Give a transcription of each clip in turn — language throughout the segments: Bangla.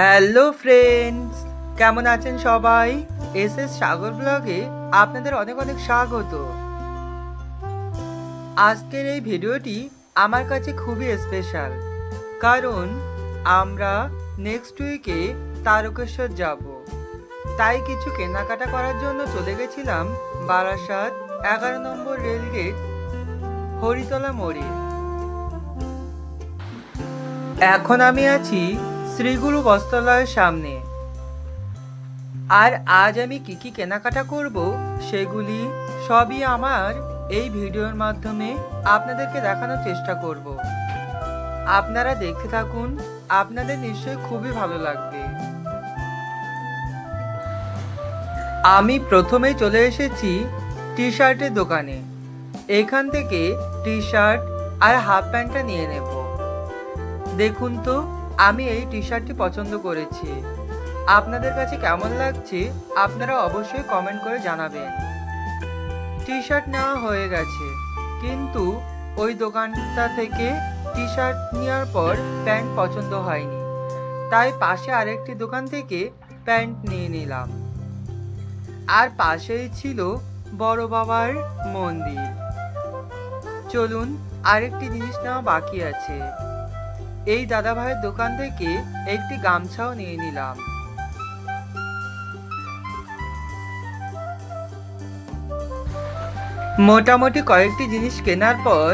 হ্যালো ফ্রেন্ডস, কেমন আছেন সবাই? এস সাগর ব্লগে আপনাদের অনেক অনেক স্বাগত। আজকের এই ভিডিওটি আমার কাছে খুবই স্পেশাল, কারণ আমরা নেক্সট উইকে তারকেশ্বর যাব। তাই কিছু কেনাকাটা করার জন্য চলে গেছিলাম বারাসাত 11 নম্বর রেলগেট হরিতলা মোড়ে। এখন আমি আছি শ্রীগুরু বস্ত্রালয়ের সামনে। আর আজ আমি কি কি কেনাকাটা করব সেগুলি সবই আমার এই ভিডিওর মাধ্যমে আপনাদেরকে দেখানোর চেষ্টা করব। আপনারা দেখতে থাকুন, আপনাদের নিশ্চয়ই খুবই ভালো লাগবে। আমি প্রথমেই চলে এসেছি টি শার্টের দোকানে। এখান থেকে টি শার্ট আর হাফ প্যান্টটা নিয়ে নেব। দেখুন তো, আমি এই টি শার্টটি পছন্দ করেছি। আপনাদের কাছে কেমন লাগছে আপনারা অবশ্যই কমেন্ট করে জানাবেন। টি শার্ট নেওয়া হয়ে গেছে, কিন্তু ওই দোকানটা থেকে টি শার্ট নেওয়ার পর প্যান্ট পছন্দ হয়নি, তাই পাশে আরেকটি দোকান থেকে প্যান্ট নিয়ে নিলাম। আর পাশেই ছিল বড় বাবার মন্দির। চলুন, আরেকটি জিনিস নেওয়া বাকি আছে। এই দাদা ভাইয়ের দোকান থেকে একটি গামছাও নিয়ে নিলাম। মোটামুটি কয়েকটি জিনিস কেনার পর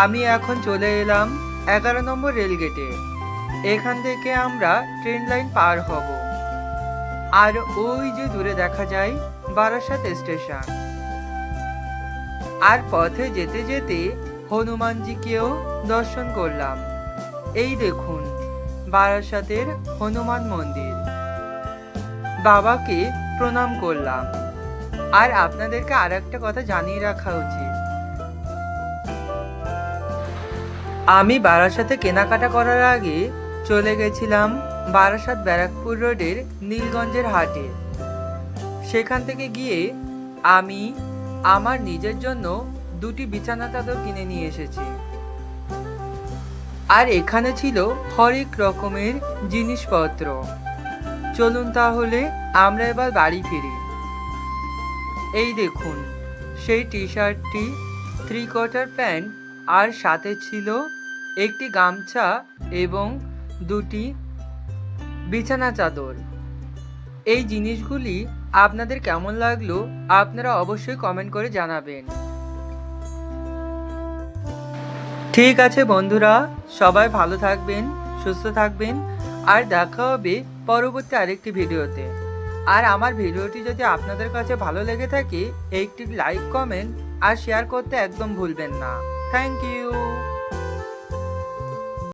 আমি এখন চলে এলাম 11 নম্বর রেলগেটে। এখান থেকে আমরা ট্রেন লাইন পার হব। আর ওই যে দূরে দেখা যায় বারাসাত স্টেশন। আর পথে যেতে যেতে হনুমানজিকেও দর্শন করলাম। এই দেখুন বারাসাতের হনুমান মন্দির। বাবাকে প্রণাম করলাম। আর আপনাদেরকে আর একটা কথা জানিয়ে রাখা উচিত, আমি বারাসাতে কেনাকাটা করার আগে চলে গেছিলাম বারাসাত ব্যারাকপুর রোডের নীলগঞ্জের হাটে। সেখান থেকে গিয়ে আমি আমার নিজের জন্য দুটি বিছানা চাদর কিনে নিয়ে এসেছি। আর এখানে ছিল হরেক রকমের জিনিসপত্র। চলুন তাহলে আমরা এবার বাড়ি ফিরি। এই দেখুন সেই টি শার্টটি, 3/4 প্যান্ট, আর সাথে ছিল একটি গামছা এবং দুটি বিছানা চাদর। এই জিনিসগুলি আপনাদের কেমন লাগলো আপনারা অবশ্যই কমেন্ট করে জানাবেন। ঠিক আছে বন্ধুরা, সবাই ভালো থাকবেন, সুস্থ থাকবেন, আর দেখা হবে পরবর্তী আরেকটি ভিডিওতে। আর আমার ভিডিওটি যদি আপনাদের কাছে ভালো লেগে থাকে একটি লাইক, কমেন্ট আর শেয়ার করতে একদম ভুলবেন না। Thank you.